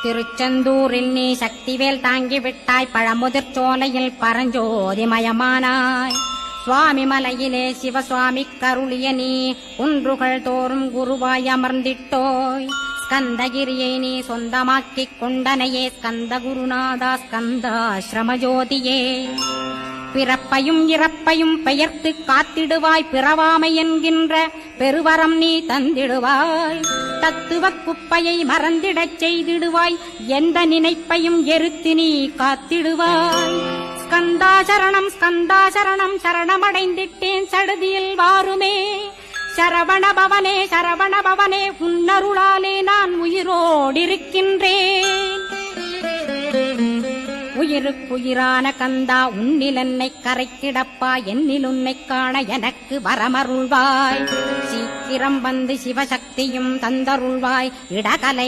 திருச்செந்தூரில் நீ சக்திவேல் தாங்கிவிட்டாய், பழமுதிர் சோலையில் பரஞ்சோதிமயமானாய். சுவாமி மலையிலே சிவசுவாமி கருளிய நீ குன்றுகள் தோறும் குருவாய் அமர்ந்திட்டோய். ஸ்கந்தகிரியை நீ சொந்தமாக்கிக் கொண்டனையே ஸ்கந்த குருநாதா ஸ்கந்தாஸ்ரமஜோதியே. பிறப்பையும் இறப்பையும் பெயர்த்து காத்திடுவாய், பிறவாமை என்கின்ற பெருவரம் நீ தந்திடுவாய். தத்துவ குப்பையை மறந்திடச் செய்திடுவாய், எந்த நினைப்பையும் எரித்து நீ காத்திடுவாய். ஸ்கந்தா சரணம் ஸ்கந்தா சரணம், சரணமடைந்திட்டேன் சடுதியில் வாருமே. சரவணபவனே சரவணபவனே, உன்னருளாலே நான் உயிரோடிருக்கின்றேன். உயிருக்குயிரான கந்தா, உன்னில் என்னை கரைக்கிடப்பா, என்னில் உன்னை காண எனக்கு வரமருள்வாய். சீக்கிரம் வந்து சிவசக்தியும் தந்தருள்வாய். இடகலை